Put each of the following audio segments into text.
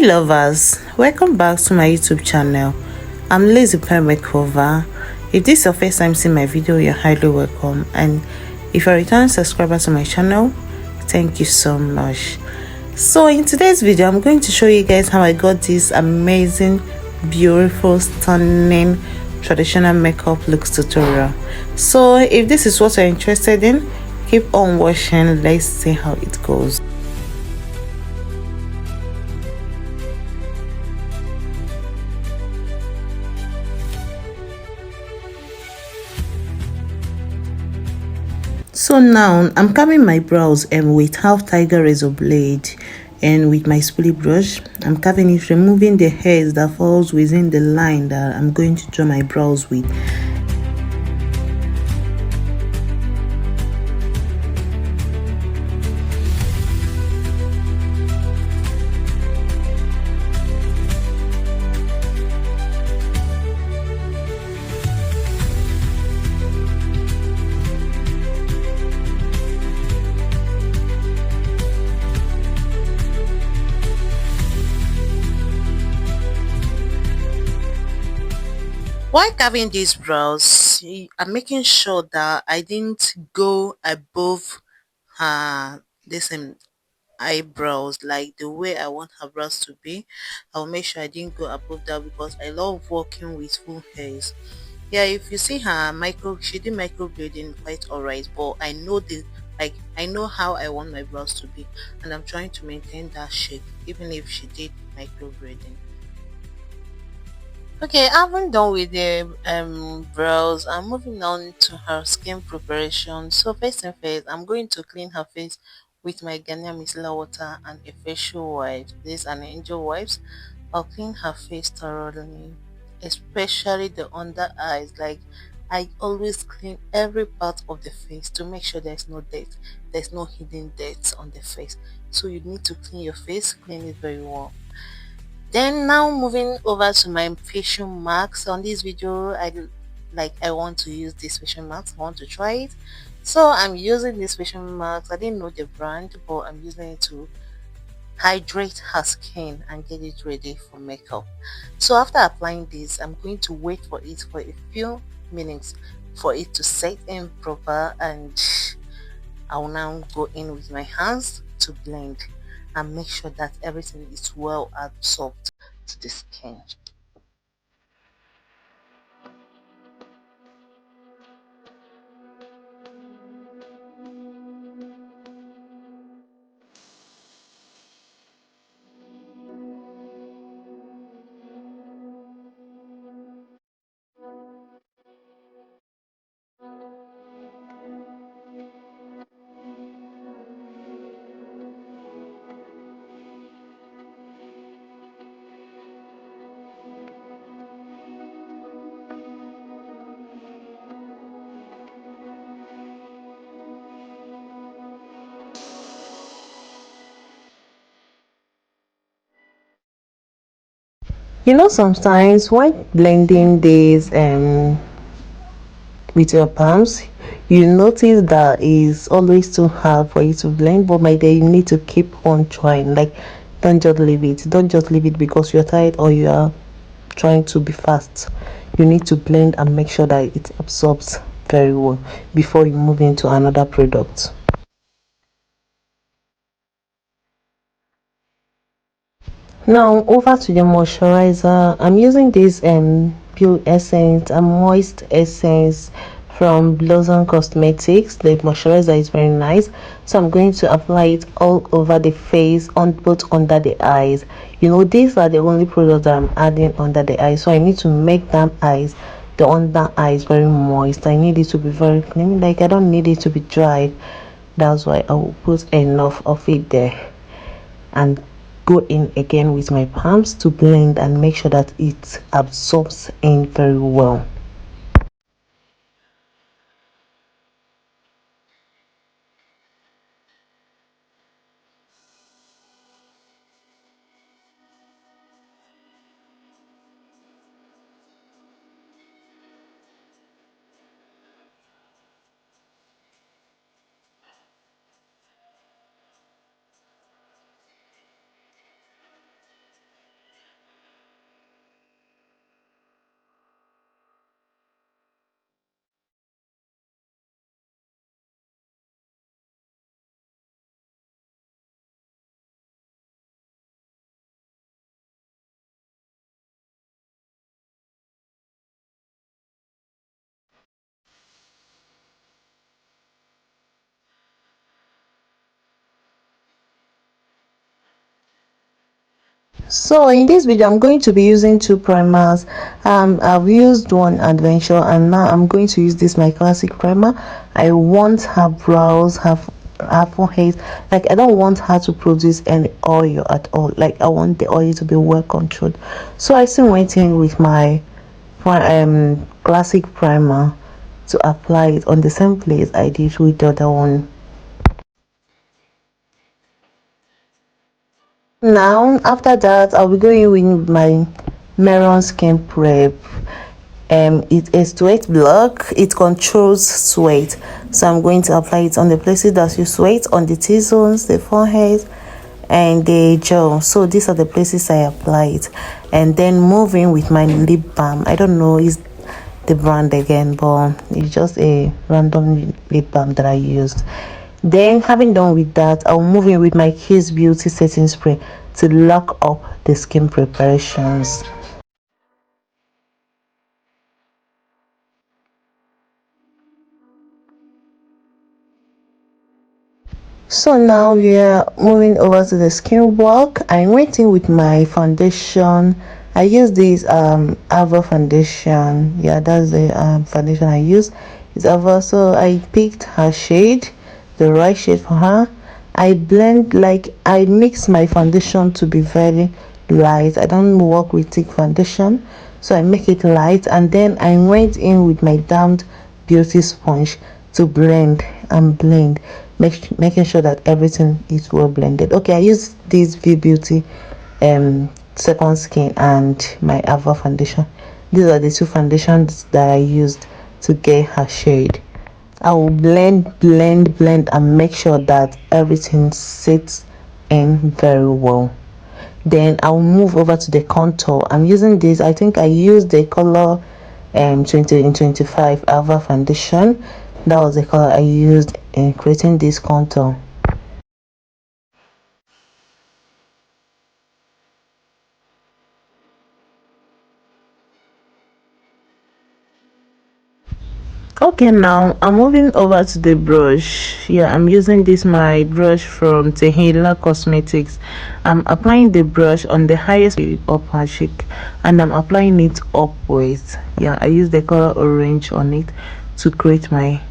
Lovers, welcome back to my YouTube channel. I'm Lizzie Pen Makeover. If this is your first time seeing my video, you're highly welcome, and if you're a returning subscriber to my channel, thank you so much. So in today's video, I'm going to show you guys how I got this amazing, beautiful, stunning traditional makeup looks tutorial. So if this is what you're interested in, keep on watching. Let's see how it goes. So now I'm carving my brows with half tiger razor blade, and with my spoolie brush I'm carving it, removing the hairs that falls within the line that I'm going to draw my brows with. While carving these brows, I'm making sure that I didn't go above this eyebrows, like the way I want her brows to be. I'll make sure I didn't go above that because I love working with full hairs. Yeah, if you see her she did microblading quite alright, but I know I know how I want my brows to be, and I'm trying to maintain that shape even if she did microblading. Okay, I haven't done with the brows. I'm moving on to her skin preparation. So first and first, I'm going to clean her face with my Ghanaian micellar water and a facial wipe. This an angel wipes. I'll clean her face thoroughly, especially the under eyes. Like, I always clean every part of the face to make sure there's no dirt, there's no hidden dirt on the face. So you need to clean your face, clean it very well. Then now moving over to my facial marks. On this video, I want to use this facial marks. I want to try it. So I'm using this facial marks. I didn't know the brand, but I'm using it to hydrate her skin and get it ready for makeup. So after applying this, I'm going to wait for it for a few minutes for it to set in proper, and I will now go in with my hands to blend and make sure that everything is well absorbed to the skin. You know, sometimes when blending this with your palms, you notice that it's always too hard for you to blend, but my day you need to keep on trying. Like, don't just leave it because you're tired or you are trying to be fast. You need to blend and make sure that it absorbs very well before you move into another product. Now over to the moisturizer. I'm using this pure essence and moist essence from Blossom Cosmetics. The moisturizer is very nice, so I'm going to apply it all over the face, on both under the eyes. You know, these are the only products that I'm adding under the eyes, so I need to make the under eyes very moist. I need it to be very clean. Like, I don't need it to be dry. That's why I will put enough of it there and go in again with my palms to blend and make sure that it absorbs in very well. So in this video, I'm going to be using two primers. I've used one adventure, and now I'm going to use this my classic primer. I want her brows, her forehead. Like I don't want her to produce any oil at all. Like I want the oil to be well controlled. So I still went in with my classic primer to apply it on the same place I did with the other one. Now, after that, I'll be going with my Meron Skin Prep. It's a sweat block. It controls sweat. So I'm going to apply it on the places that you sweat, on the T-zones, the forehead, and the jaw. So these are the places I apply it. And then moving with my lip balm. I don't know is the brand again, but it's just a random lip balm that I used. Then, having done with that, I'll move in with my Kiss Beauty setting spray to lock up the skin preparations. So now we are moving over to the skin walk. I went in with my foundation. I use this Ava foundation. Yeah, that's the foundation I use. It's Ava. So I picked her shade, the right shade for her. I blend, like I mix my foundation to be very light. I don't work with thick foundation, so I make it light, and then I went in with my damped beauty sponge to blend and blend, making sure that everything is well blended. Okay, I use this V Beauty second skin and my Ava foundation. These are the two foundations that I used to get her shade. I will blend and make sure that everything sits in very well. Then I'll move over to the contour. I'm using this, I think I used the color 20 in 25 Ava foundation. That was the color I used in creating this contour. Okay, now I'm moving over to the brush. Yeah, I'm using this my brush from Tehila Cosmetics. I'm applying the brush on the highest of her cheek, and I'm applying it upwards. Yeah, I use the color orange on it to create my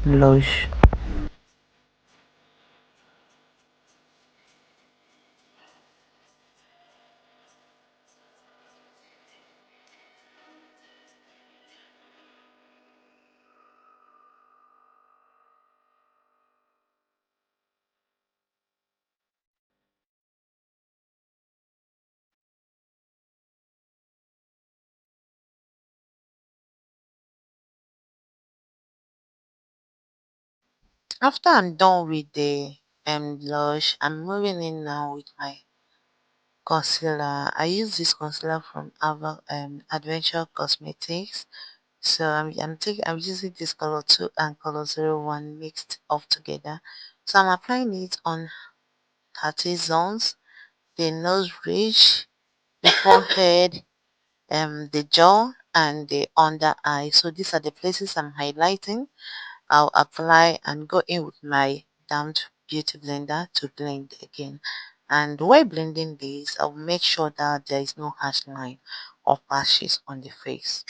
blush. After I'm done with the blush, I'm moving in now with my concealer. I use this concealer from Adventure Cosmetics. So I'm using this color 2 and color 01 mixed up together. So I'm applying it on her T-zones, the nose ridge, the forehead, the jaw, and the under eye. So these are the places I'm highlighting. I'll apply and go in with my damped beauty blender to blend again. And while blending this, I'll make sure that there is no harsh line or patches on the face.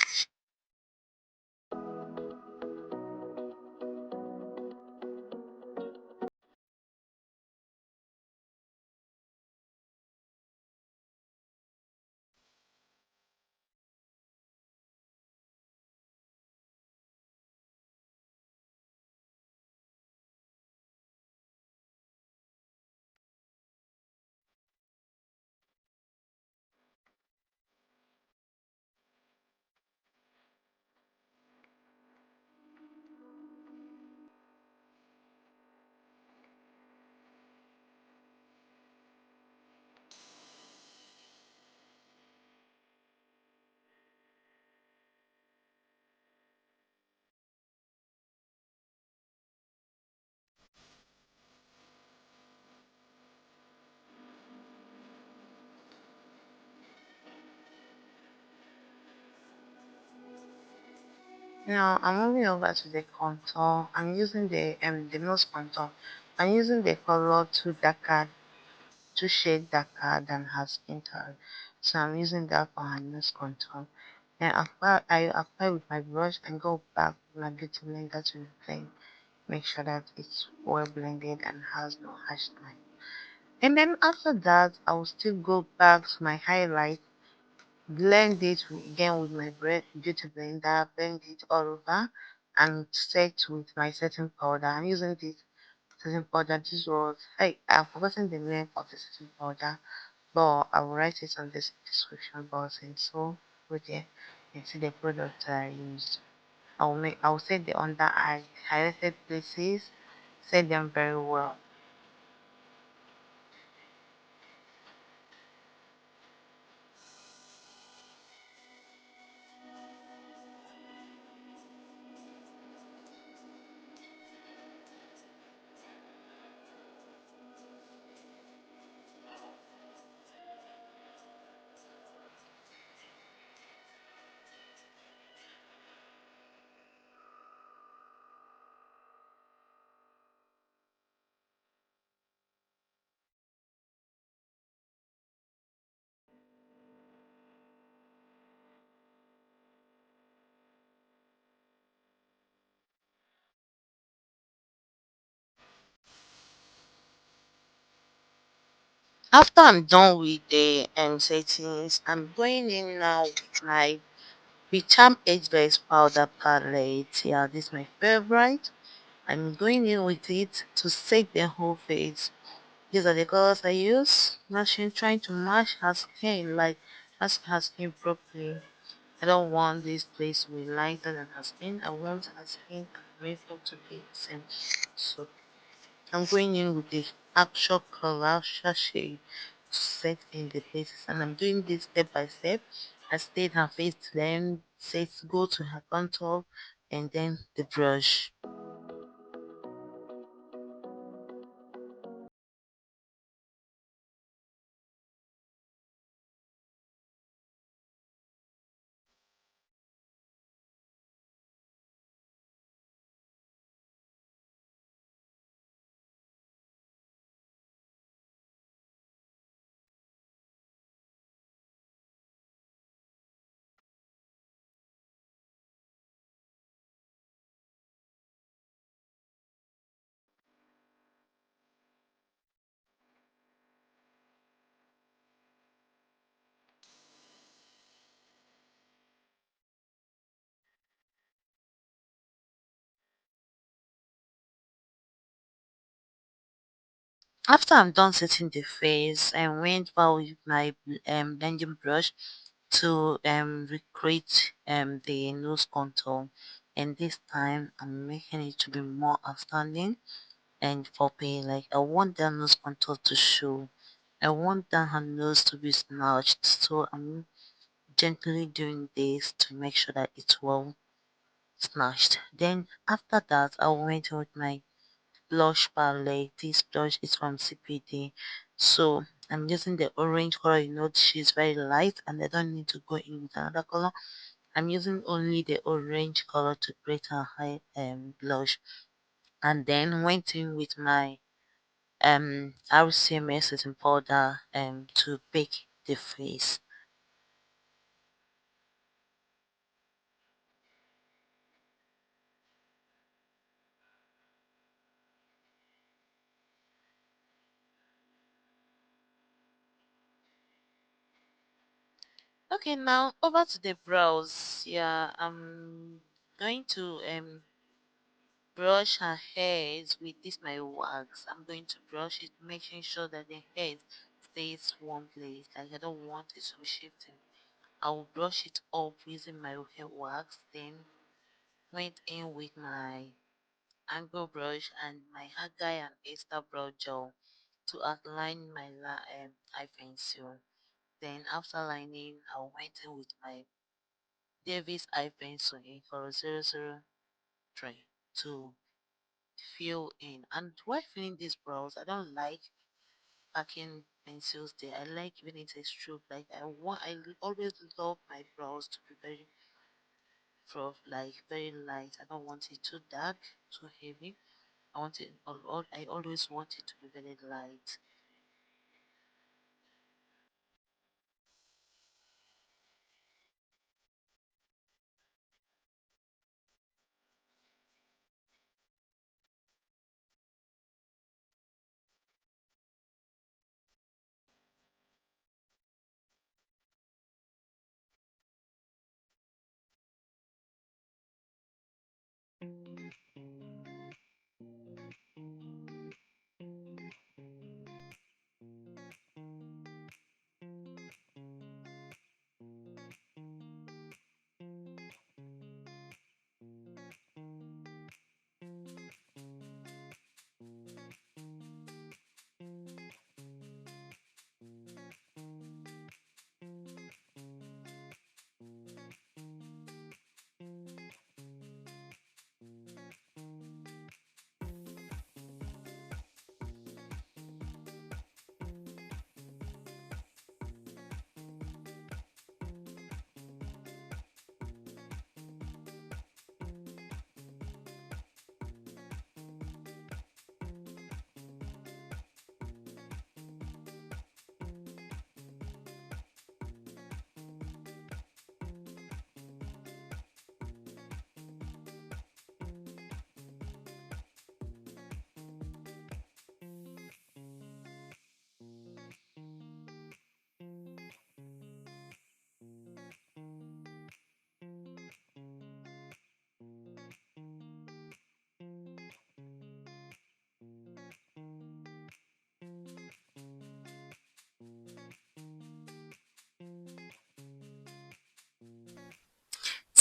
Now I'm moving over to the contour. I'm using the nose contour. I'm using the color too darker two shades darker than her skin tone. So I'm using that for her nose contour. Then I apply with my brush and go back with my beauty blender to blend. Make sure that it's well blended and has no harsh line. And then after that, I will still go back to my highlight, blend it again with my beauty blender, blend it all over, and set with my setting powder. I'm using this setting powder. This was, hey, I've forgotten the name of the setting powder, but I will write it on this description box. And so right there, you can see the product I used. I'll set the under eye highlighted places, set them very well. After I'm done with the settings, I'm going in now with my Charm Age Base Powder Palette. Yeah, this is my favorite. I'm going in with it to set the whole face. These are the colors I use. Matching, trying to match her skin, like match her skin properly. I don't want this place to be lighter than her skin. I want her skin and makeup to be the same. So I'm going in with the actual color sachet to set in the places, and I'm doing this step by step. I state her face, then set go to her contour, and then the brush. After I'm done setting the face, I went back with my blending brush to recreate the nose contour, and this time I'm making it to be more outstanding and poppy. Like I want that nose contour to show. I want that her nose to be snatched, so I'm gently doing this to make sure that it's well snatched. Then after that, I went with my blush palette. This blush is from CPD, so I'm using the orange color. You know, she's very light, and I don't need to go in with another color. I'm using only the orange color to create a high blush, and then went in with my RCMA setting powder to bake the face. Okay, now over to the brows. Yeah, I'm going to brush her hairs with this my wax. I'm going to brush it, making sure that the hair stays one place. Like I don't want it to be shifting. I will brush it up using my hair wax. Then went in with my angle brush and my Hagai and Esther brow gel to outline my eye pencil. Then after lining, I went in with my Davis eye pencil in color 003 to fill in. And while filling these brows, I don't like packing pencils there. I like giving it a stroke. Like I always love my brows to be very rough, like very light. I don't want it too dark, too heavy. I want it. I always want it to be very light.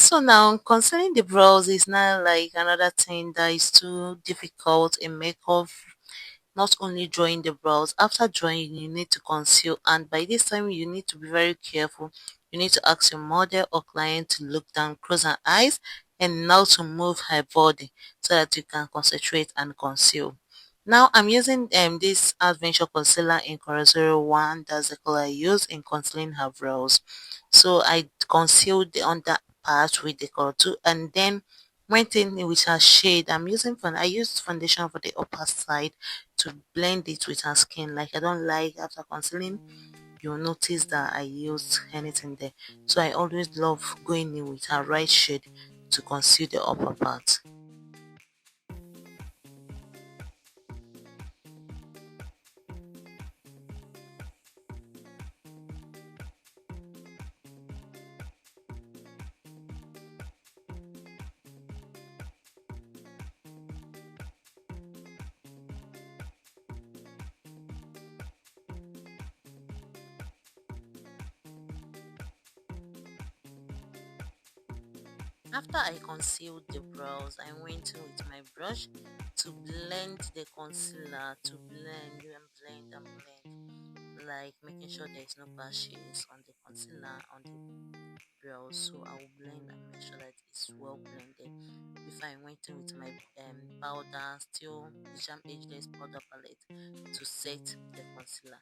So now concerning the brows is not like another thing that is too difficult in makeup. Not only drawing the brows, after drawing you need to conceal, and by this time you need to be very careful. You need to ask your model or client to look down, close her eyes, and now to move her body so that you can concentrate and conceal. Now I'm using this adventure concealer in color 01. That's the color I use in concealing her brows. So I concealed the under part with the color 2, and then went in with her shade. I used foundation for the upper side to blend it with her skin. Like I don't like after concealing, you'll notice that I used anything there. So I always love going in with her right shade to conceal the upper part. After I concealed the brows, I went in with my brush to blend the concealer, to blend and blend and blend, like making sure there is no patches on the concealer on the brows. So I will blend and make sure that it's well blended before I went in with my powder, still the Charm Ageless powder palette to set the concealer.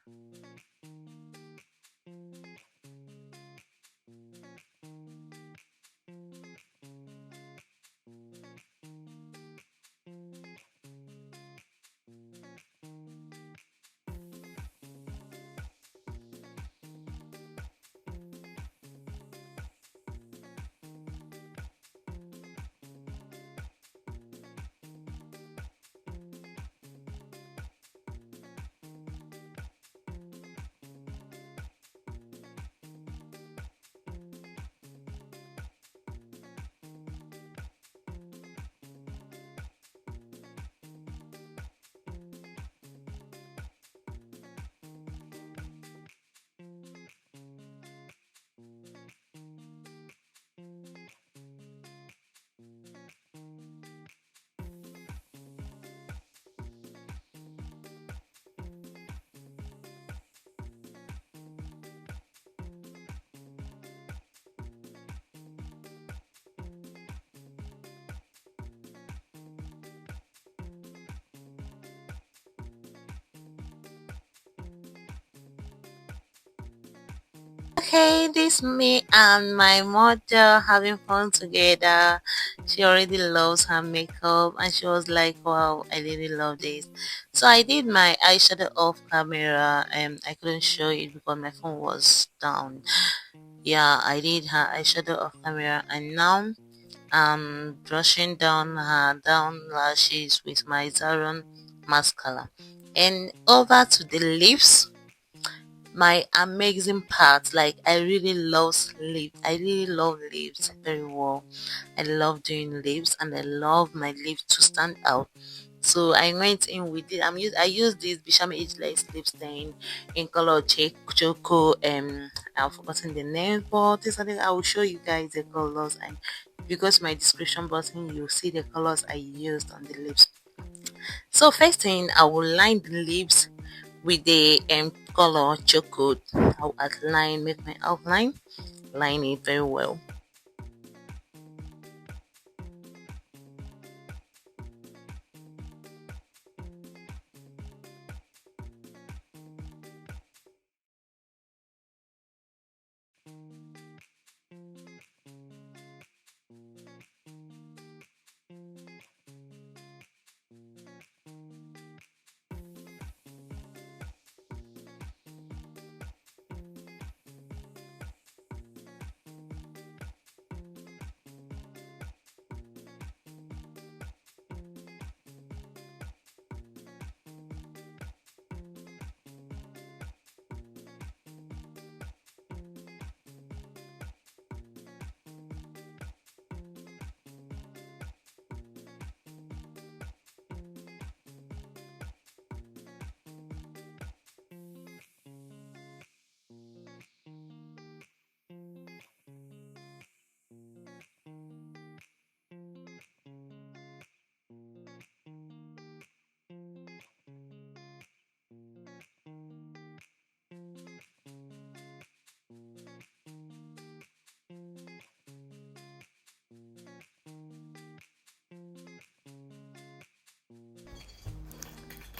Okay, this me and my mother having fun together. She already loves her makeup and she was like, wow, I really love this. So I did my eyeshadow off camera and I couldn't show it because my phone was down. Yeah, I did her eyeshadow off camera, and now I'm brushing down her down lashes with my Zaron mascara. And over to the lips, my amazing part. Like I really love lips. I really love lips very well. I love doing lips and I love my lips to stand out. So I went in with it. I used this Bisham Ageless lip stain in color choco. I've forgotten the name, but this I think I will show you guys the colors, and because my description button you'll see the colors I used on the lips. So first thing, I will line the lips with the color chocolate. I'll outline, make my outline, line it very well.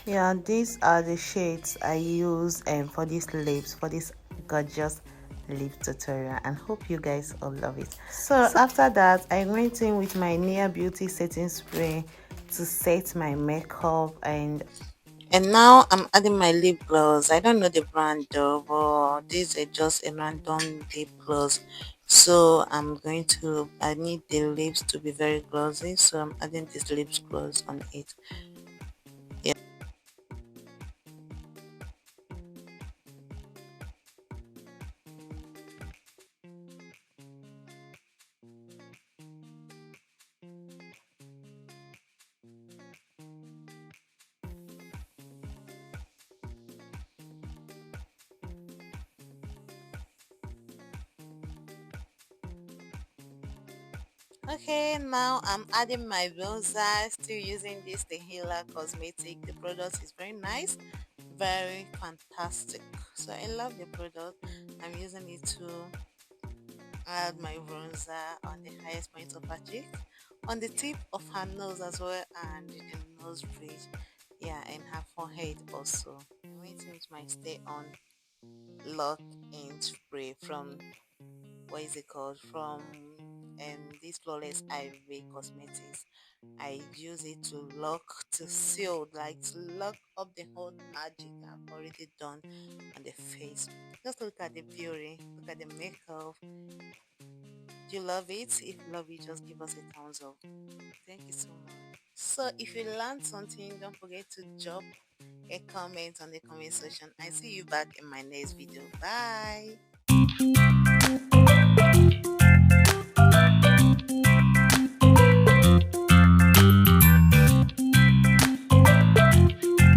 Yeah, these are the shades I use for these lips, for this gorgeous lip tutorial, and hope you guys all love it. So after that, I went in with my Nia Beauty setting spray to set my makeup. And now I'm adding my lip gloss. I don't know the brand though, but these are just a random lip gloss. So I need the lips to be very glossy, so I'm adding this lips gloss on it. Yeah. Okay, now I'm adding my bronzer, still using this Tehila cosmetic. The product is very nice, very fantastic. So I love the product. I'm using it to add my bronzer on the highest point of her cheek, on the tip of her nose as well, and the nose bridge. Yeah, and her forehead also. I went into my stay on lock in spray from what is it called? From this flawless ivy cosmetics. I use it to lock, to seal, like to lock up the whole magic I've already done on the face. Just look at the beauty, look at the makeup. Do you love it? If you love it, just give us a thumbs up. Thank you so much. So if you learned something, don't forget to drop a comment on the comment section. I see you back in my next video. Bye.